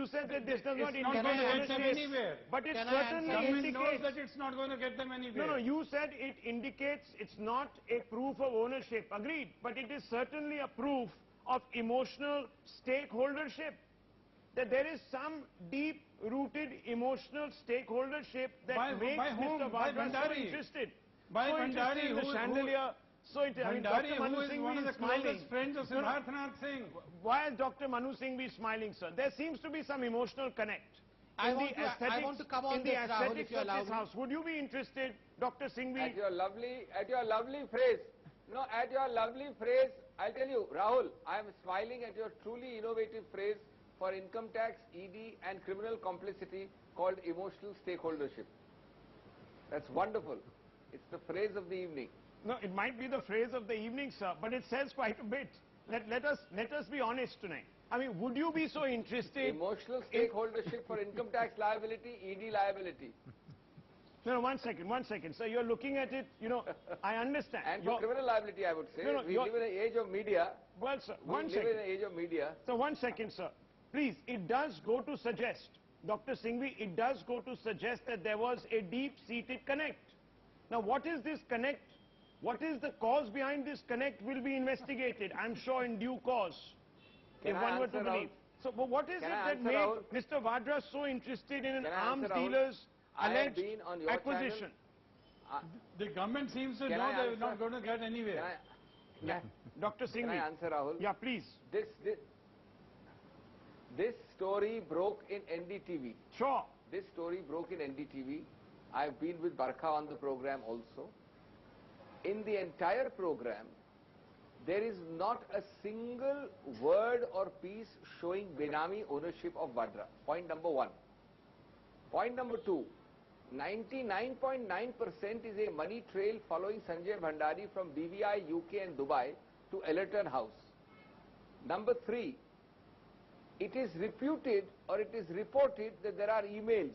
You said that this does not It's not indicate going to get them ownership, anywhere. but it Can I certainly answer? Government indicates... knows that it's not going to get them anywhere. No, you said it indicates it's not a proof of ownership. Agreed. But it is certainly a proof of emotional stakeholdership. That there is some deep-rooted emotional stakeholdership that makes Mr. Vadra so interested. By so Bhandari, interested in the chandelier. Bhandari, Dr. Manu who is Singhvi one of the smiling. closest friends of Siddharthanath Singh. Why is Dr. Manu Singhvi smiling, sir? There seems to be some emotional connect. I want to come on this, Rahul, if you allow me. House. Would you be interested, Dr. Singhvi? At your lovely phrase. No, at your lovely phrase, I'll tell you, Rahul, I am smiling at your truly innovative phrase for income tax, ED and criminal complicity called emotional stakeholdership. That's wonderful. It's the phrase of the evening. No, it might be the phrase of the evening, sir, but it says quite a bit. Let us be honest tonight. I mean, would you be so interested... Emotional stakeholdership for income tax liability, ED liability. No, one second. Sir, you're looking at it, I understand. And for criminal liability, I would say. We live in an age of media. Well, sir, we live in an age of media. So, 1 second, sir. Please, it does go to suggest, Dr. Singhvi, it does go to suggest that there was a deep-seated connect. Now, what is this connect? What is the cause behind this connect will be investigated, I'm sure, in due course. If one were to believe. So, but what is it that made Mr. Vadra so interested in an arms dealer's alleged acquisition? The government seems to know they're not going to get anywhere. Dr. Singhvi. Can I answer, Rahul? Yeah, please. This story broke in NDTV. Sure. This story broke in NDTV. I've been with Barkha on the program also. In the entire program, there is not a single word or piece showing Benami ownership of Vadra. Point number one. Point number two, 99.9% is a money trail following Sanjay Bhandari from BVI, UK and Dubai to Ellerton House. Number three, it is reputed or it is reported that there are emails.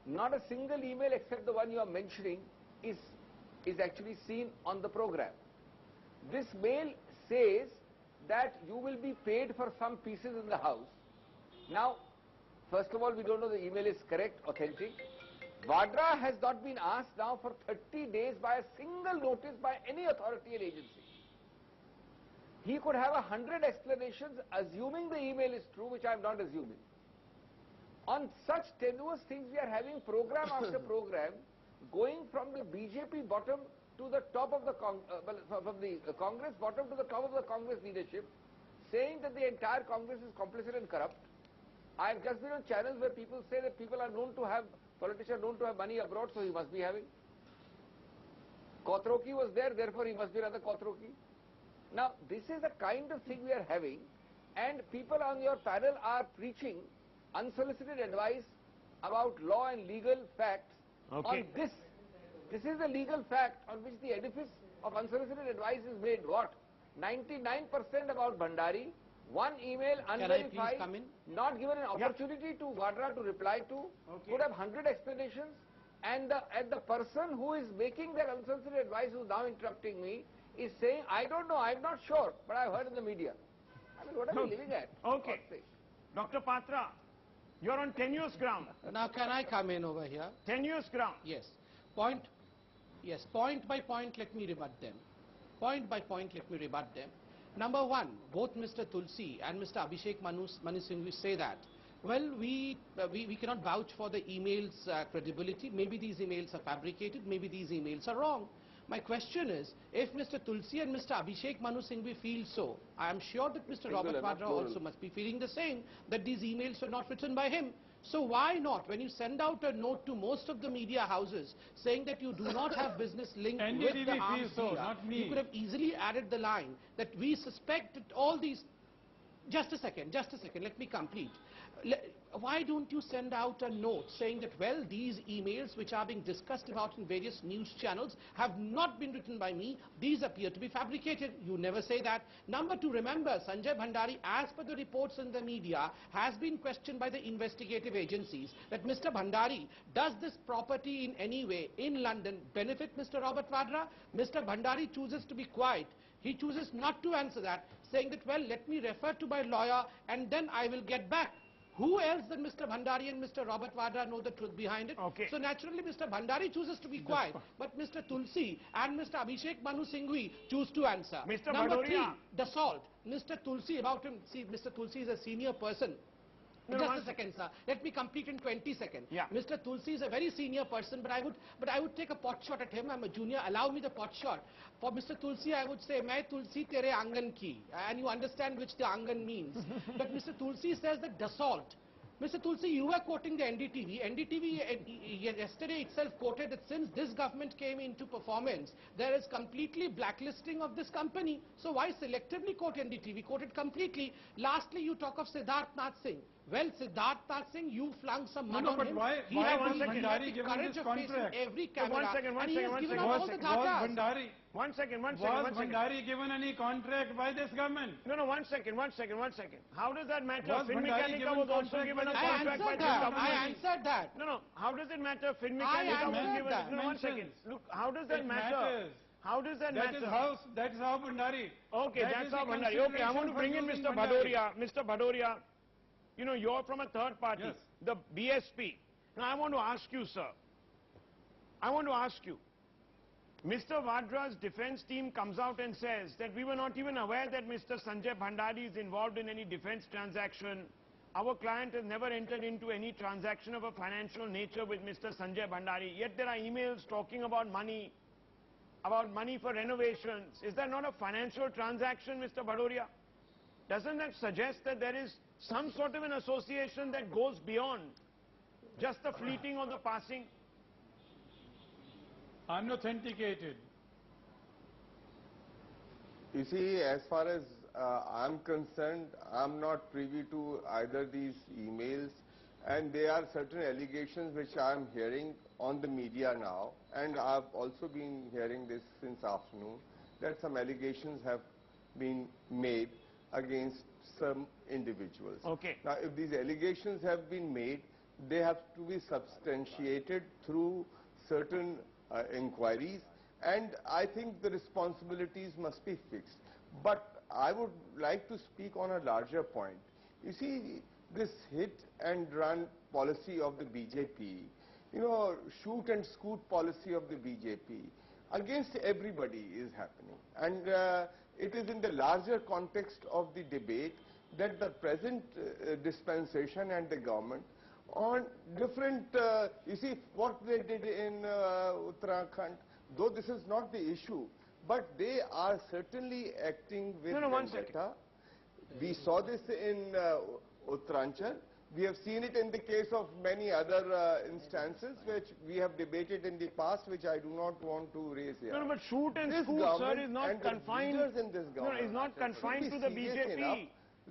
Not a single email except the one you are mentioning is actually seen on the program. This mail says that you will be paid for some pieces in the house. Now, first of all, we don't know the email is correct, authentic. Vadra has not been asked now for 30 days by a single notice by any authority and agency. He could have 100 explanations assuming the email is true, which I am not assuming. On such tenuous things, we are having program after program, going from the BJP bottom to the top of the from the Congress bottom to the top of the Congress leadership, saying that the entire Congress is complicit and corrupt. I have just been on channels where people say that people are known to have, politicians are known to have money abroad, so he must be having. Kothroki was there, therefore he must be another Kothroki. Now, this is the kind of thing we are having, and people on your panel are preaching unsolicited advice about law and legal facts on this. This is the legal fact on which the edifice of unsolicited advice is made. What? 99% about Bhandari, one email unverified, not given an opportunity to Vadra to reply to, could have 100 explanations, and the person who is making that unsolicited advice, who is now interrupting me, is saying, I don't know, I'm not sure, but I've heard in the media. I mean, what are we living at? Okay. Dr. Patra, you're on tenuous ground. Now, can I come in over here? Tenuous ground. Yes. Point by point, let me rebut them. Point by point, let me rebut them. Number one, both Mr. Tulsi and Mr. Abhishek Manu Singhvi say that, well, we cannot vouch for the emails' credibility. Maybe these emails are fabricated, maybe these emails are wrong. My question is, if Mr. Tulsi and Mr. Abhishek Manu Singhvi feel so, I am sure that Mr. Robert Vadra also must be feeling the same, that these emails were not written by him. So why not, when you send out a note to most of the media houses saying that you do not have business linked with the arms dealer, you could have easily added the line that we suspect that all these... Just a second, let me complete. Why don't you send out a note saying that, well, these emails which are being discussed about in various news channels have not been written by me, these appear to be fabricated. You never say that. Number two, remember, Sanjay Bhandari, as per the reports in the media, has been questioned by the investigative agencies that Mr. Bhandari, does this property in any way in London benefit Mr. Robert Vadra? Mr. Bhandari chooses to be quiet. He chooses not to answer that, saying that, well, let me refer to my lawyer and then I will get back. Who else than Mr. Bhandari and Mr. Robert Vadra know the truth behind it? Okay. So naturally Mr. Bhandari chooses to be quiet, but Mr. Tulsi and Mr. Abhishek Manu Singhvi choose to answer. Mr. Number Bhadoria. 3, Dassault. Mr. Tulsi, about him, see, Mr. Tulsi is a senior person. No, Just a second, sir. Let me complete in 20 seconds. Yeah. Mr. Tulsi is a very senior person, but I would take a pot shot at him. I'm a junior. Allow me the pot shot. For Mr. Tulsi, I would say, "Main Tulsi tere angan ki," and you understand which the angan means. But Mr. Tulsi says that Dassault. Mr. Tulsi, you were quoting the NDTV. NDTV yesterday itself quoted that since this government came into performance, there is completely blacklisting of this company. So why selectively quote NDTV? Quote it completely. Lastly, you talk of Siddharth Nath Singh. Well, Siddharth Nath Singh, you flung some mud on but him. why He had was the Bhandari given courage this of facing contract? every camera, one second, and he has given out all the Was data. Bhandari, One second. was Bhandari given any contract by this government? No, one second. How does that matter? Was Fin Bhandari Mechanica was given also contract given a by I contract by answered this that. government. I answered that. No, how does it matter? Fin I Mechanica was answered given... that. No, one second. Look, how does that It matter? matters. How does that matter? That is how Bhandari. Okay, that that's is how the Bhandari. Okay, I want to consideration bring in for using Mr. Bhandari. Bhadoria. Mr. Bhadoria, you know, you're from a third party, Yes. the BSP. Now, I want to ask you, sir. I want to ask you. Mr. Vadra's defense team comes out and says that we were not even aware that Mr. Sanjay Bhandari is involved in any defense transaction. Our client has never entered into any transaction of a financial nature with Mr. Sanjay Bhandari. Yet there are emails talking about money for renovations. Is that not a financial transaction, Mr. Bhadoria? Doesn't that suggest that there is some sort of an association that goes beyond just the fleeting or the passing? Unauthenticated. You see, as far as I'm concerned, I'm not privy to either these emails, and there are certain allegations which I'm hearing on the media now, and I've also been hearing this since afternoon, that some allegations have been made against some individuals. Okay. Now, if these allegations have been made, they have to be substantiated through certain inquiries, and I think the responsibilities must be fixed. But I would like to speak on a larger point. You see, this hit and run policy of the BJP, you know, shoot and scoot policy of the BJP against everybody is happening. And it is in the larger context of the debate that the present dispensation and the government on different, you see, what they did in Uttarakhand, though this is not the issue, but they are certainly acting with vendetta. We saw this in Uttaranchal. We have seen it in the case of many other instances which we have debated in the past, which I do not want to raise here. No, but shoot and This scoot, sir, is not and the confined. leaders in this government Is not confined should to be the serious enough. BJP.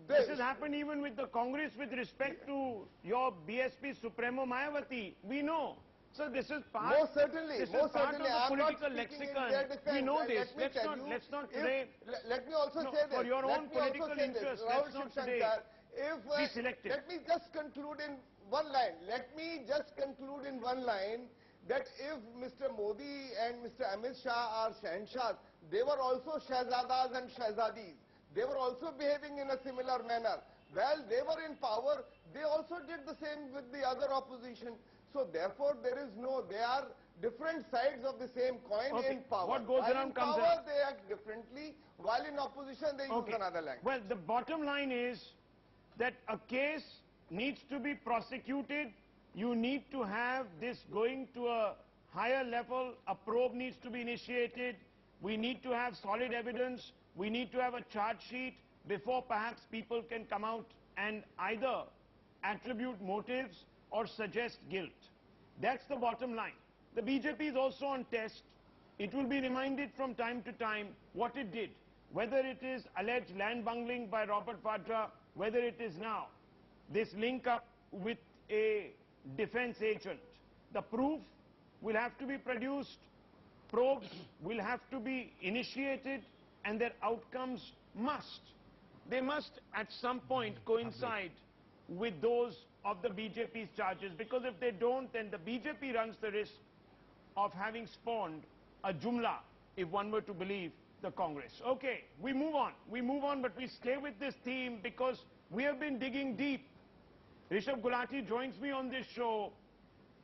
This has happened even with the Congress with respect to your BSP Supremo Mayawati. We know. So this is part. Most certainly, This most is part certainly. of the I'm not political speaking in lexicon. their defense. We know this. Let me tell you, Let's not if- today. Let me also No, say this. for your Let own me also political say this. interest, Rahul let's not Shiv today Shankar, if, be selective. Let me just conclude in one line. Let me just conclude in one line that if Mr. Modi and Mr. Amit Shah are Shahenshahs, they were also Shahzadas and Shahzadis. They were also behaving in a similar manner. While they were in power, they also did the same with the other opposition. So therefore, there is no, they are different sides of the same coin Okay. in power. What goes while around in comes power, around. they act differently. While in opposition, they use another language. Well, the bottom line is that a case needs to be prosecuted. You need to have this going to a higher level. A probe needs to be initiated. We need to have solid evidence. We need to have a charge sheet before perhaps people can come out and either attribute motives or suggest guilt. That's the bottom line. The BJP is also on test. It will be reminded from time to time what it did, whether it is alleged land bungling by Robert Vadra, whether it is now this link up with a defense agent. The proof will have to be produced, probes will have to be initiated, and their outcomes they must at some point coincide with those of the BJP's charges, because if they don't, then the BJP runs the risk of having spawned a Jumla, if one were to believe the Congress. Okay, we move on, but we stay with this theme because we have been digging deep. Rishabh Gulati joins me on this show.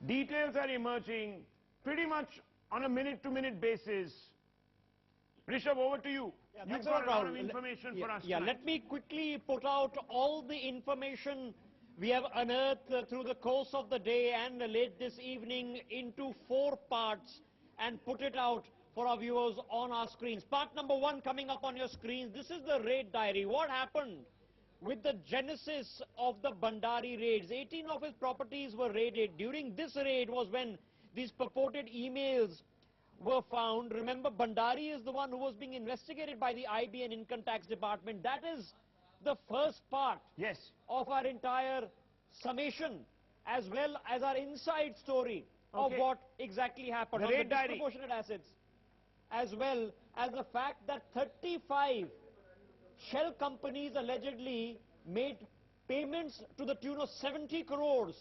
Details are emerging pretty much on a minute-to-minute basis. Rishabh, over to you. Yeah, You've got a lot of information for us tonight. Let me quickly put out all the information we have unearthed through the course of the day and late this evening into 4 parts and put it out for our viewers on our screens. Part number 1 coming up on your screens. This is the raid diary. What happened with the genesis of the Bhandari raids? 18 of his properties were raided. During this raid was when these purported emails were found. Remember, Bhandari is the one who was being investigated by the IB and Income Tax Department. That is the first part of our entire summation, as well as our inside story of what exactly happened on the disproportionate assets, as well as the fact that 35 shell companies allegedly made payments to the tune of 70 crores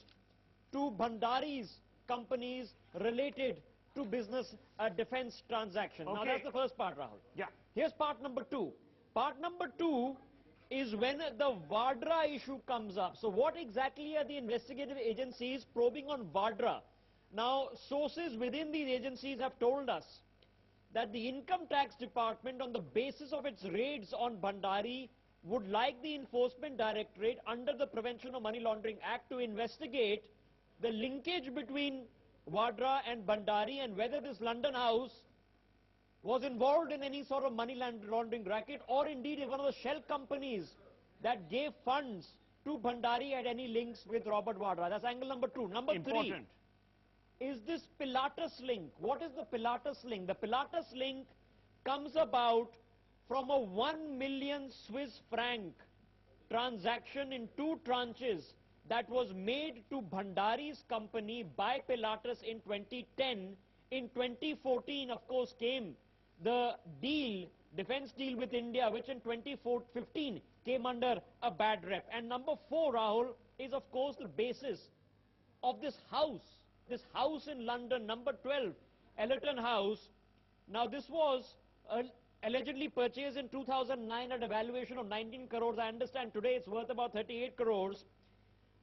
to Bhandari's companies related to business defense transactions. Now that's the first part, Rahul. Yeah. Here's part number 2. Part number 2 is when the Vadra issue comes up. So what exactly are the investigative agencies probing on Vadra? Now, sources within these agencies have told us that the Income Tax Department, on the basis of its raids on Bhandari, would like the Enforcement Directorate under the Prevention of Money Laundering Act to investigate the linkage between Vadra and Bhandari and whether this London house was involved in any sort of money laundering racket, or indeed is one of the shell companies that gave funds to Bhandari had any links with Robert Vadra. That's angle number 2. Number 3 is this Pilatus link. What is the Pilatus link? The Pilatus link comes about from a 1 million Swiss franc transaction in 2 tranches that was made to Bhandari's company by Pilatus in 2010. In 2014, of course, came the deal, defense deal with India, which in 2015 came under a bad rep. And number 4, Rahul, is of course the basis of this house in London, number 12, Ellerton House. Now this was allegedly purchased in 2009 at a valuation of 19 crores. I understand today it's worth about 38 crores.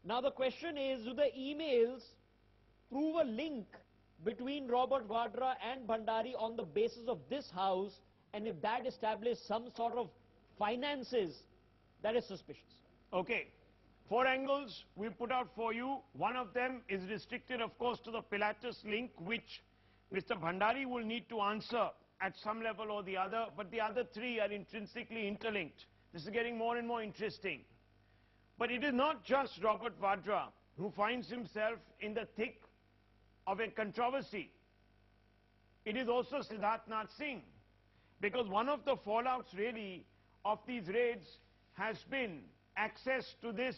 Now the question is, do the emails prove a link between Robert Vadra and Bhandari on the basis of this house, and if that established some sort of finances, that is suspicious. Okay. 4 angles we put out for you. One of them is restricted, of course, to the Pilatus link, which Mr. Bhandari will need to answer at some level or the other, but the other 3 are intrinsically interlinked. This is getting more and more interesting. But it is not just Robert Vadra who finds himself in the thick of a controversy. It is also Siddharth Singh, because one of the fallouts really of these raids has been access to this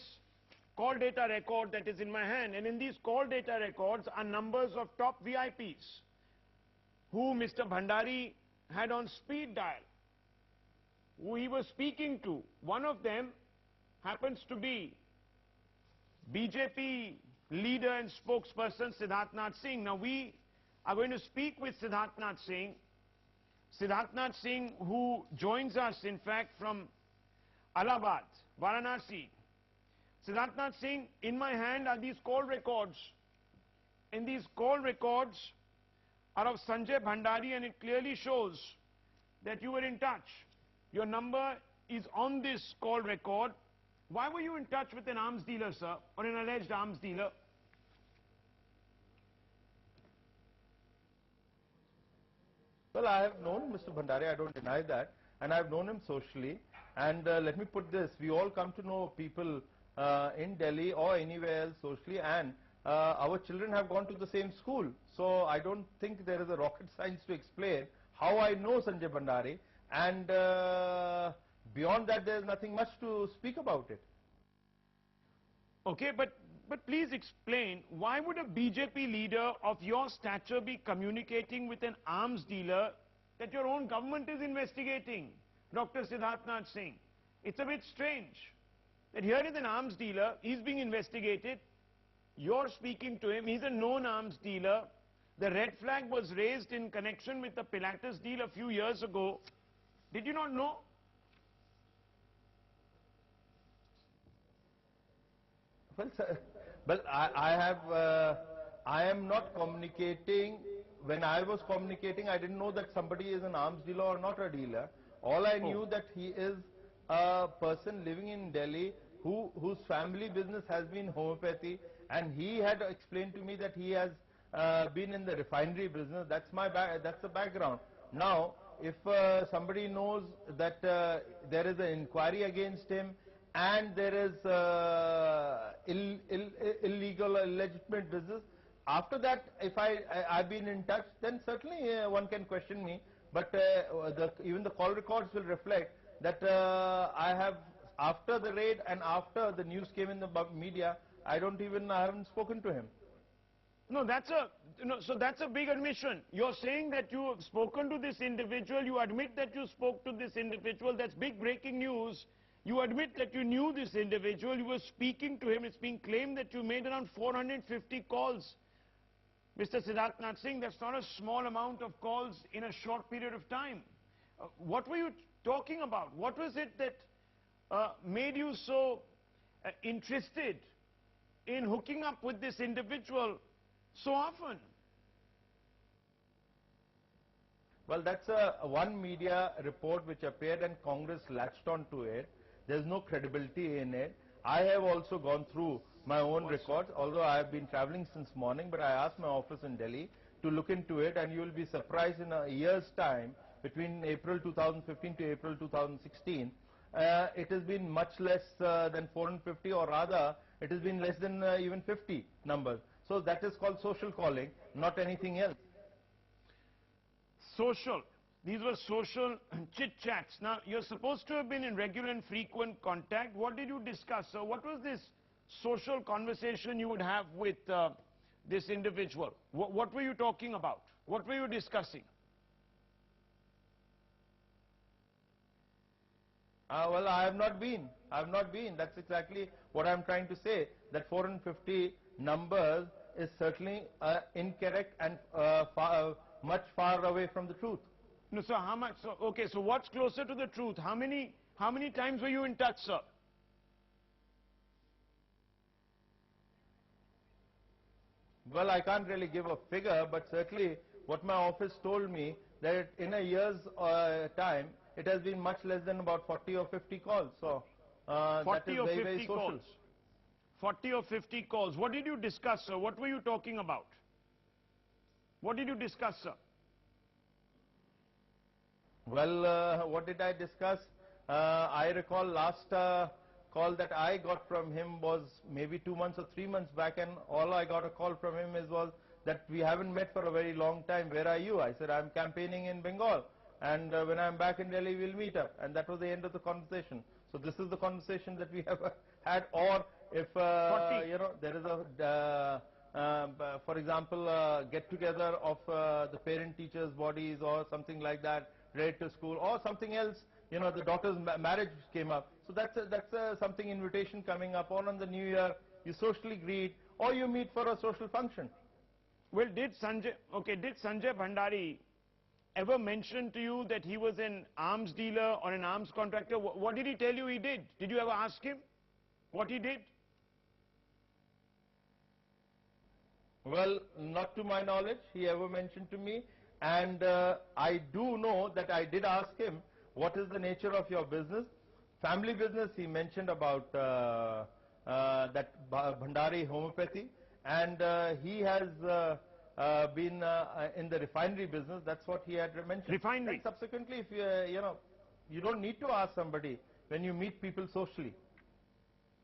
call data record that is in my hand, and in these call data records are numbers of top VIPs who Mr. Bhandari had on speed dial, who he was speaking to. One of them happens to be BJP leader and spokesperson Siddharth Singh. Now we are going to speak with Siddharth Singh. Siddharth Singh, who joins us in fact from Allahabad, Varanasi. Siddharth Singh, in my hand are these call records. And these call records are of Sanjay Bhandari, and it clearly shows that you were in touch. Your number is on this call record. Why were you in touch with an arms dealer, sir, or an alleged arms dealer? Well, I have known Mr. Bhandari, I don't deny that, and I have known him socially. And let me put this, we all come to know people in Delhi or anywhere else socially, and our children have gone to the same school. So I don't think there is a rocket science to explain how I know Sanjay Bhandari, and beyond that there is nothing much to speak about it. Okay, but please explain, why would a BJP leader of your stature be communicating with an arms dealer that your own government is investigating, Dr. Siddharth Singh? It's a bit strange that here is an arms dealer, he's being investigated, you're speaking to him, he's a known arms dealer. The red flag was raised in connection with the Pilatus deal a few years ago. Did you not know? Well, sir, well, I am not communicating. When I was communicating, I didn't know that somebody is an arms dealer or not a dealer. All I knew that he is a person living in Delhi whose family business has been homeopathy, and he had explained to me that he has been in the refinery business. That's the background. Now, if somebody knows that there is an inquiry against him and there is illegal or illegitimate business, after that, if I've been in touch, then certainly one can question me. But even the call records will reflect that I have, after the raid and after the news came in the media, I haven't spoken to him. No, so that's a big admission. You're saying that you have spoken to this individual, you admit that you spoke to this individual, that's big breaking news. You admit that you knew this individual, you were speaking to him, it's being claimed that you made around 450 calls. Mr. Siddharthnath Singh, that's not a small amount of calls in a short period of time. What were you talking about? What was it that made you so interested in hooking up with this individual so often? Well, that's one media report which appeared and Congress latched on to it. There's no credibility in it. I have also gone through my own records, although I have been traveling since morning, but I asked my office in Delhi to look into it, and you will be surprised in a year's time, between April 2015 to April 2016, it has been much less than 450, or rather, it has been less than even 50 numbers. So that is called social calling, not anything else. Social. These were social chit-chats. Now, you're supposed to have been in regular and frequent contact. What did you discuss? So what was this social conversation you would have with this individual? What were you talking about? What were you discussing? Well, I have not been. That's exactly what I'm trying to say. That 450 numbers is certainly incorrect and much far away from the truth. No, so how much? So, okay, so what's closer to the truth? How many times were you in touch, sir? Well, I can't really give a figure, but certainly what my office told me that in a year's time, it has been much less than about 40 or 50 calls. So that is very, very social. Calls. 40 or 50 calls. What did you discuss, sir? What were you talking about? What did you discuss, sir? Well, what did I discuss? I recall last call that I got from him was maybe 2 months or 3 months back, and all I got a call from him was that we haven't met for a very long time. Where are you? I said, I'm campaigning in Bengal, and when I'm back in Delhi, we'll meet up. And that was the end of the conversation. So this is the conversation that we have had. Or if you know, there is a for example, get-together of the parent-teachers bodies or something like that, related to school, or something else, you know, the daughter's marriage came up. So that's something, invitation coming up, or on the New Year, you socially greet, or you meet for a social function. Well, did Sanjay Bhandari ever mention to you that he was an arms dealer or an arms contractor? What did he tell you he did? Did you ever ask him what he did? Well, not to my knowledge, he ever mentioned to me. And I do know that I did ask him, what is the nature of your business? Family business, he mentioned about that Bhandari homeopathy. And he has been in the refinery business. That's what he had mentioned. Refinery. And subsequently, if you know, you don't need to ask somebody when you meet people socially.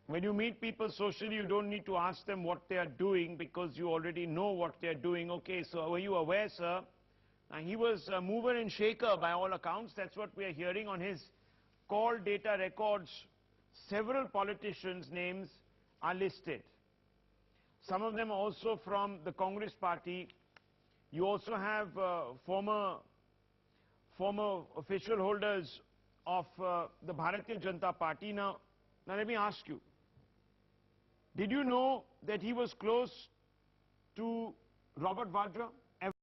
When you meet people socially, you don't need to ask them what they are doing, because you already know what they are doing. Okay, so were you aware, sir? And he was a mover and shaker by all accounts. That's what we are hearing on his call data records. Several politicians' names are listed. Some of them also from the Congress party. You also have former official holders of the Bharatiya Janata Party. Now let me ask you, did you know that he was close to Robert Vadra?